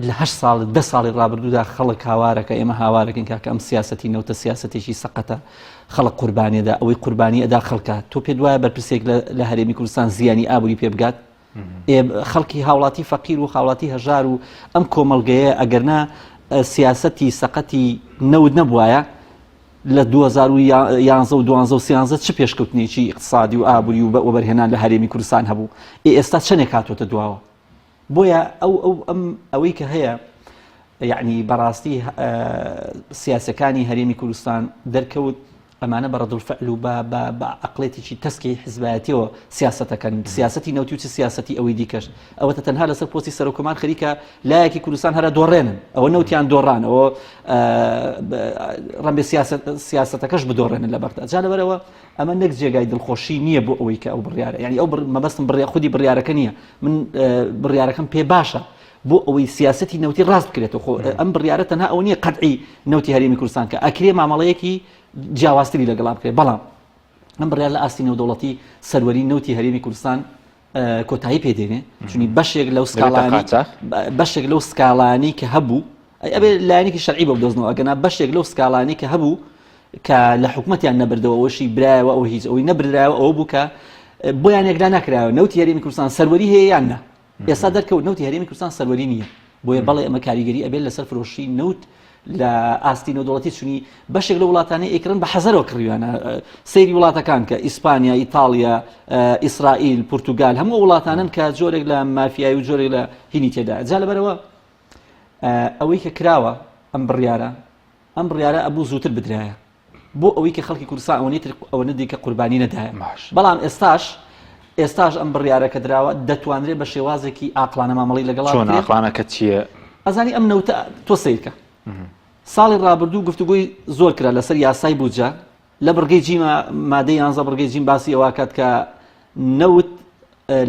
لە 8 ساڵ 10 ساڵی ڕابردوودا خەڵک هاوارەکە ئێمە هاوارەکەین کاکە ئەم سیاسەتی نەوتە سیاسەتێکی سەقەتە خەڵک قوربانیەدا ئەوەی قوربانی ئەدا خەڵکە تۆ پێ دوایە بەرپرسێک لە هەرێمی کوردستان زیانی ئابووری پێ بگات خەڵکی هاوڵاتی فەقیر و هاوڵاتی هەژار و ئەم کۆمەڵگەیە ئەگەرنا سیاسەتی سەقەتی نەود نەبوایە لە 2011 و 2013 چ پێشکەوتنێکی اقتصادی و ئابووری و وەبەرهێنان لە هەرێمی کوردستان هەبوو ئێستا چەندێک هاتوۆتە دواوە بۆیە ئەوەی کە هەیە یعنی بەڕاستی سیاسەکانی هەرێمی کوردستان دەرکەوت ئەمانە بە ڕەدڵفعل و بە عەقڵێتێکی تەسکی حیزبایەتیەوە سیاسەتەکەن سیاسەتی نەوتی و چ سیاسەتی ئەوەی دیکەش ئەوەتە تەنها لەسەر پۆستی سەرۆکۆمان خەریکە لایەکی کوردستان هەرە دۆڕێنن ئەوە نەوتیان دۆڕان ئەوە ڕەنبێ سیاسەتەکەش بدۆڕێنن لە بەردا جا لەبەرەوە ئەمە نەک جێگای دڵخۆشی نییە بۆ ئەوەی کە ئەو بڕیارە یعنی ئەو مەبەستم خودی بڕیارەکە نییە من بڕیارەکەم پێ باشە بۆ ئەوەی سیاسەتی نەوتی ڕاست بکرێتەوە خۆ ئەم بڕیارە تەنها ئەو نییە قەتعی نەوتی هەرێمی کوردستان کە ئەکرێ مامەڵەیەکی جیاوازتری لەگەڵا بکرێت بەڵام ئەم بڕیار لە ئاستی نێودەوڵەتی سەروەری نەوتی هەرێمی کوردستان کۆتایی پێدێنێ چونی بەشێک لەو سکاڵانی کە هەبوو ئەبێ لایەنێکی شەرعی بە بدۆزنەوە ئەگەنا بەشێک لەو سکاڵانی کە هەبوو کە لە حکومەتیان نەبردەوە ئەوەشی برایەوە ئەو هیچ ئەوەی نەبرایەوە ئەوە بوو کە بۆیان یەکلا ناکرایەوە نەوتی هەرێمی کوردستان سەروەری هەیە یان نە ئێستا دەرکەوت نەوتی هەرێمی کوردستان سەروەری نییە بۆیە بەڵێ ئەمە کاریگەری ئەبێت لەسەر فرۆشی نەوت لە ئاستی نێودەوڵەتی چونی بەشێک لە وڵاتانی ئێکرن بە حەزەرەوە کڕیوانە سەیری وڵاتەکان کە ئیسپانیا ئیتالیا ئیسرائیل پورتوگال هەموو وڵاتانن کە جۆرێک لە مافیایی و جۆرێک لە هینی تێدا جا لەبەرەوە ئەوەی کە کراوە ئەم بڕیارە ئەبوو زووتر بدرایە بۆ ئەوەی کە خەڵکی کوردستان ئەوەنە دیکە قوربانی نەدایە بەڵام ئێستاش ئەم بڕیارە کە دراوە دەتوانرێت بە شێوازێکی ئاقلانە مامەڵی لەگەڵا چۆن ئاقلانەکە چییە؟ ئەزانی ئەم نەوتە تۆ سیرکە ساڵی ڕابردوو گفتوگۆی زۆر کرا لەسەر یاسای بودجە لە بڕگەی جیم مادەی 11 بڕگەی جیم باسی ئەوە کات کە نەوت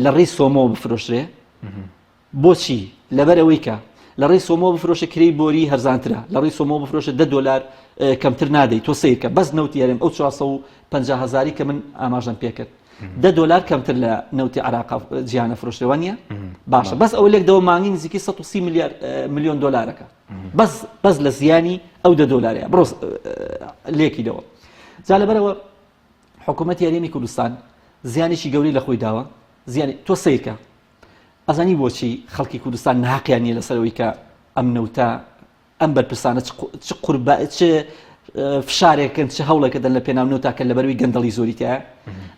لە ڕێی سۆمۆ بفرۆشرێ بۆچی لەبەر ئەوەی کە لە ڕێی سۆمۆ بفرۆشە کرێی بۆری هەرزانترە لە ڕێی سۆمۆ بفرۆشە $10 کەمتر نادەی تۆ سیرکە بەس نەوتی هەرێم ئەو 450,000 کە من ئاماژەم پێکرد $10 کەمتر لە نەوتی عێراق جیهانە فرۆشتەوە نییە باشە بەس ئەو لێک دەوە مانگی نزیکی 130 ملیۆن دۆلارەکە بەس لە زیانی ئەو $10 بڕۆ لێکی دەوە جا لەبەرەوە حکوومەتی هەرێمی کوردستان زیانێکی گەورەی لە خۆی داوە زیانی تۆ سیرکە ئەزانی بۆچی خەڵکی کوردستان ناحەقیان نییە لەسەرەوەی کە ئەم نەوتە ئەم بەرپرسانە چ فشارێکن چه هەوڵێکە دەن لە پێناو نەوتاکە لەبەروی گەندەڵی زۆریتە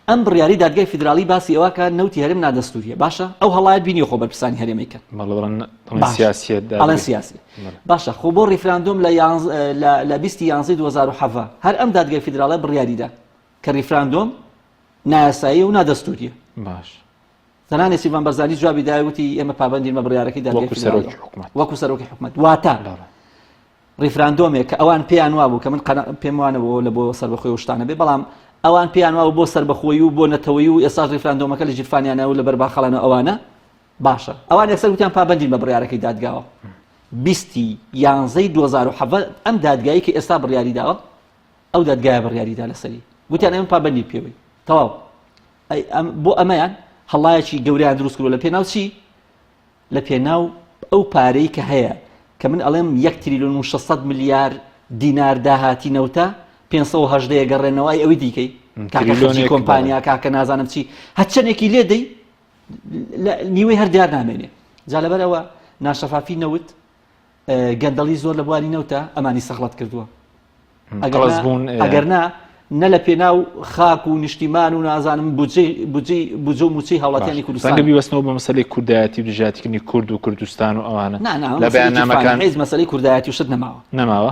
ئەم بڕیاری دادگای فیدرالی باسی ئەوە کە نەوتی هەرێم نادەستوریە باشە ئەو هەڵایەت بینیە خۆ بەرپرسانی هەرێمەکە سیاسی باشە خۆ بۆ ڕیفراندۆم لە 20/11/2007 هەر ئەم دادگای فیدراڵە بڕیاریدا کە ڕیفراندۆم نایاسایی و نادەستوریە باش تەنانەت سیڤان بەرزانی جوابی داوتی ئێمە پابەندین بە بڕیارەکەی دادگای فیدرالی وەکو سەرۆکی حکومەت واتە ریفراندۆمێک کە ئەوان پێیان وابوو کە من پێم وانەوە لە بۆ سەربەخۆی و شتانە بێ بەڵام ئەوان پێیان وابوو بۆ سەربەخۆی و بۆ نەتەوەی و ئێستا ریفراندۆمەکە لە جیرفانیانە و لە بەرباخەڵانە ئەوانە باشە ئەوان یەکسەر وتیان پابەندین بە بڕیارەکەی دادگاوە 20/11/2007 ئەم دادگایی کە ئێستا بڕیاری داوە ئەو دادگایە بڕیاریدا لەسەری گوتیان ئەمە پابەندی پێوەی تەواو بۆ ئەمەیان هەڵایەکی گەوریان دروست کردووە لە پێناو چی لە پێناو ئەو پارەی کە هەیە کە من ئەڵێم 1 تریلیۆن و 600 ملیار دینار داهاتی نەوتە 518 گەڕێنەوەی ئەوەی دیکەی کاکەخەرجی کۆمپانیا کاکە نازانم چی هەچەندێکی لێ دەی نیوەی هەر دیار نامێنێ جا لەبەرەوە ناشەفافی نەوت گەندەڵی زۆر لە بواری نەوتە ئەمانی سەخڵەت کردووە ئەگەرنا نە لە پێناو خاک و نیشتیمان و نازانم بودجە و موچەی هاوڵاتیانی کوردستان بیوەستنەوە بە مەسەلەی کوردایەتی و دژاتیکردنی کورد و کوردستان و ئەوانە لە بەیاننامەکان هیچ مەسەلەی کوردایەتی و شت نەماوە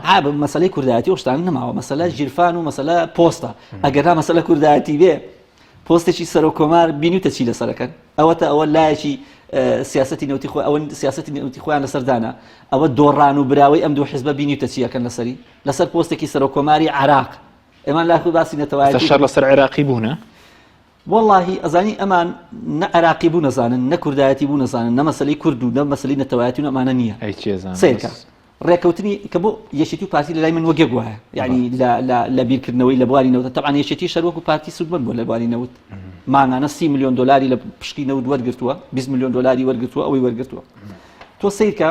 ها مەسەلەی کوردایەتی و شتان نەماوە مەسەلە ژیرفان و مەسەلە پۆستە ئەگەرنا مەسەلە کوردایەتی بێ پۆستێکی سەرۆکۆمار بینیوتە چی لەسەرەکەن ئەوەتە ئەوە لایەکی سیاسەتی نەوتی خۆ ئەوە سیاسەتی نەوتی خۆیان لەسەردانە ئەوە دۆڕان و براوەی ئەم دوو حیزبە بینیوتە چیەکەن لەسەری لەسەر پۆستێکی سەرۆکۆماری عێراق ئەمان لاکو باسی نەتەوایەتی شەر لەسەر عێراقی بوونە واللهی ئەزانی ئەمان نە عێراقی بوو نەزانن نە کوردایەتی بوو نەزانن نە مەسەلەی کورد و نە مەسەلەی نەتەوایەتی و ئەمانە نییە سیرکە ڕێکەوتنی کە بۆ یەکێتی و پارتی لە لای من وەگێک وایە یعنی لە بیرکردنەوەی لە بواری نەوت تەبعاً یەکێتی شەر وەکو پارتی سودمەند بووە لە بواری نەوت مانگانە 30 ملیۆن دلاری لە پشتی نەوت وەرگرتووە 20 ملیۆن دلاری وەرگرتووە ئەوەی وەرگرتووە تۆ سیرکە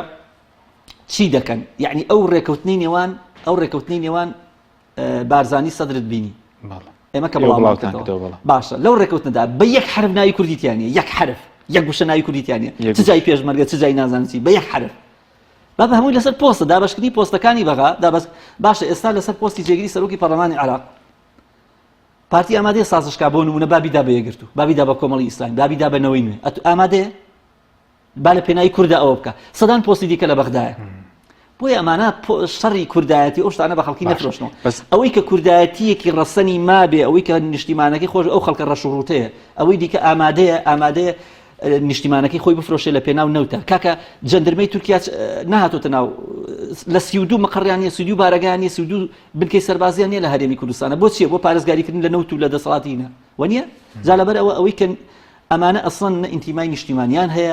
چی دەکەن یعنی ئەو ڕێکەوتنی نێوان بارزانی سەدرت بینی ئێمە کە بڵاوکردەوە باشە لەو ڕێکەوتنەدا بە یەک حرف ناوی کوردیتیانە یەک حرف یەک گوشە ناوی کوردیتیانە چ جای پێشمەرگە چ جای نازانچی بە یەک حرف با بە هەمووی لەسەر پۆستە دابەشکردنی پۆستەکانی بەغا دابەش باشە ئێستا لەسەر پۆستی جێگیری سەرۆکی پەرلەمانی عێراق پارتی ئامادەیە سازشکا بۆ نمونە بابیدا بە یەکگرتو بابیدا بە کۆمەڵی ئیسلامی بابیدا بە نەوەی نوێ ئامادەیە با لە پێناوی کووردا ئەوە بکە سەدان پۆستی دیکە لە بەغدایە بۆیە ئەمانە شەڕی کوردایەتی ئەو شتانە بە خەڵکی نەفرۆشنەوە ئەوەی کە کوردایەتیەکی ڕەسەنی مابێ ئەوەی کە نیشتیمانەکەی خۆش ئەو خەڵکە ڕەشوڕوتەیە ئەوەی دیکە ئامادەیە نیشتیمانەکەی خۆی بفرۆشێ لە پێناو نەوتە کاکە جەندەرمەی تورکیا نەهاتۆتە ناو لە 32 مەقڕیانە 32 بارەگانی 32 بنکەی سەربازیان نیە لە هەرێمی کوردستانە بۆ چییە بۆ پارێزگاریکردن لە نەوت و لە دەسەڵاتینە وە نییە جا لەبەر ئەوەی کە ئەمانە ئەسڵەن ئینتیمای نیشتیمانیان هەیە